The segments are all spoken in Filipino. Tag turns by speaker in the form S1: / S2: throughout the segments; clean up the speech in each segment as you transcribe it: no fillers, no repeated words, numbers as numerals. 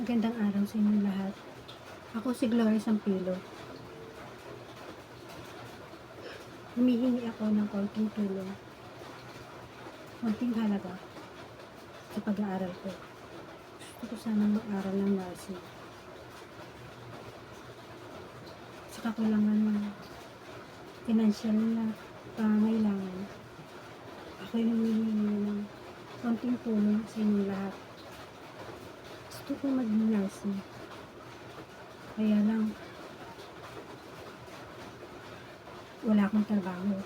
S1: Magandang araw sa inyong lahat. Ako si Gloria Sampilo. Humihingi ako ng konting tulong, konting halaga sa pag-aaral ko. Gusto ko sanang mag-aral ng nursing. Sa kakulangan ng financial na pangangailangan, ako'y humihingi ng konting tulong sa inyong lahat. Gusto ko maging nursing. Kaya lang, wala akong trabaho.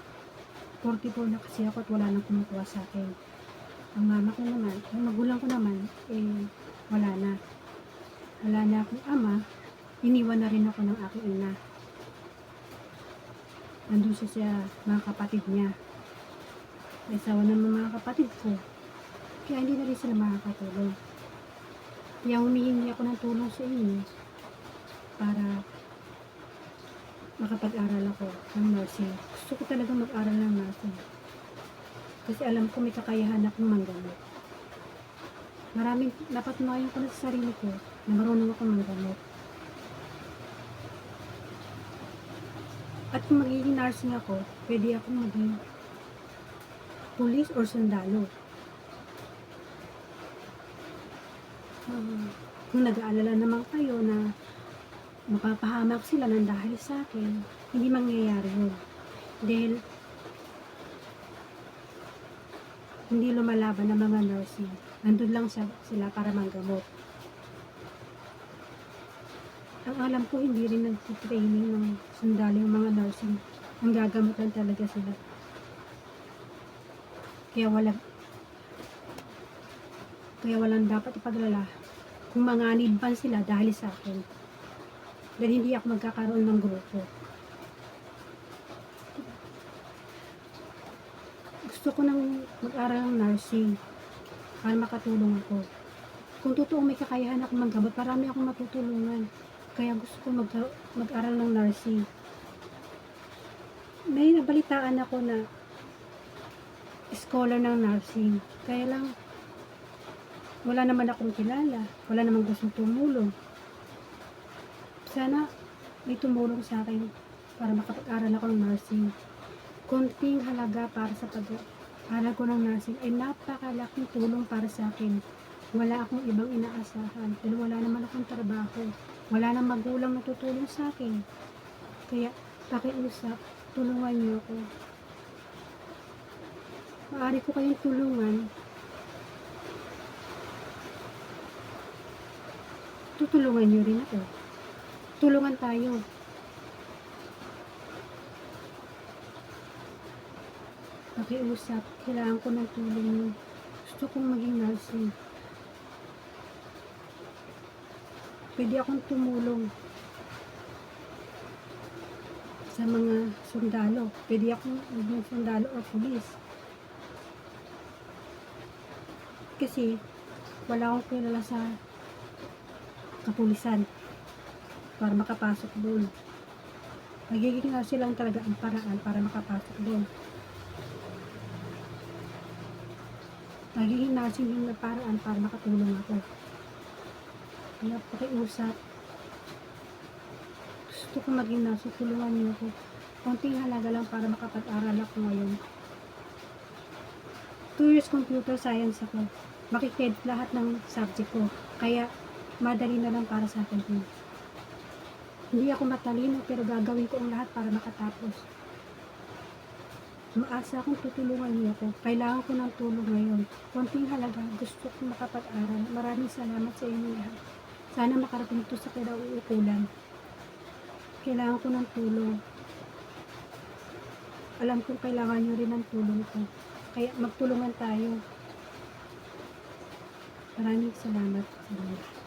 S1: 44 na kasi ako at wala nang kumukuha sa akin. Ang mama ko naman, ang magulang ko naman, wala na. Wala na akong ama, iniwan na rin ako ng aking ina. Nandun siya sa mga kapatid niya. May asawa ng mga kapatid ko. Kaya hindi na rin sila makakatulong. Kaya humihingi ako ng tulong sa inyo para makapag-aral ako ng nursing. Gusto ko talaga mag-aral ng nursing. Kasi alam ko may kakayahan akong manggamot. Maraming napatunayan ko na sa sarili ko na marunong akong manggamot. At kung magiging nursing ako, pwede akong maging pulis or sundalo. Kung nag-aalala naman kayo na mapapahamak sila ng dahil sa akin, hindi mangyayari yun. Dahil hindi lumalaban ng mga nursing. Nandun lang sila para manggamot. Ang alam ko, hindi rin nag-training ng sundalo yung mga nursing. Ang gagamot lang talaga sila. Kaya walang dapat ipaglala kung manganib man sila dahil sa akin. Dahil hindi ako magkakaroon ng grupo. Gusto ko nang mag-aral ng nursing para makatulong ako. Kung totoong may kakayahan ako manggamot, marami akong matutulungan. Kaya gusto ko mag-aral ng nursing. May nabalitaan ako na scholar ng nursing. Kaya lang, wala naman akong kilala. Wala namang gustong tumulong. Sana may tumulong sa akin para makapag-aral ako ng nursing. Konting halaga para sa pag-aral ko ng nursing ay napakalaking tulong para sa akin. Wala akong ibang inaasahan dahil wala naman akong trabaho. Wala nang magulang na tutulong sa akin. Kaya pakiusap, tulungan niyo ako. Maaari ko kayong tulungan. Tutulungan niyo rin ako. Tulungan tayo. Pakiusap, kailangan ko ng tulong niyo. Gusto kong maging nursing. Pwede akong tumulong sa mga sundalo. Pwede akong maging sundalo o pulis. Kasi wala akong kilala sa kapulisan para makapasok doon. Magiging nurse lang talaga ang paraan para makapasok doon. Magiging nurse yung paraan para makatulong ako. Kaya pakiusap, gusto ko maging nurse, tulungan niyo ako. Konting halaga lang para makapag-aral ako ngayon. 2 years computer science ako. Makiked lahat ng subject ko. Kaya madali na lang para sa akin yun. Hindi ako matalino pero gagawin ko ang lahat para makatapos. Maasa akong tutulungan niyo ako. Kailangan ko ng tulong ngayon. Konting halaga, gusto ko makapag-aral. Maraming salamat sa inyo lahat. Sana makarating ito sa kinauukulan. Kailangan ko ng tulong. Alam kong kailangan niyo rin ng tulong ko. Kaya magtulungan tayo. Maraming salamat sa inyo.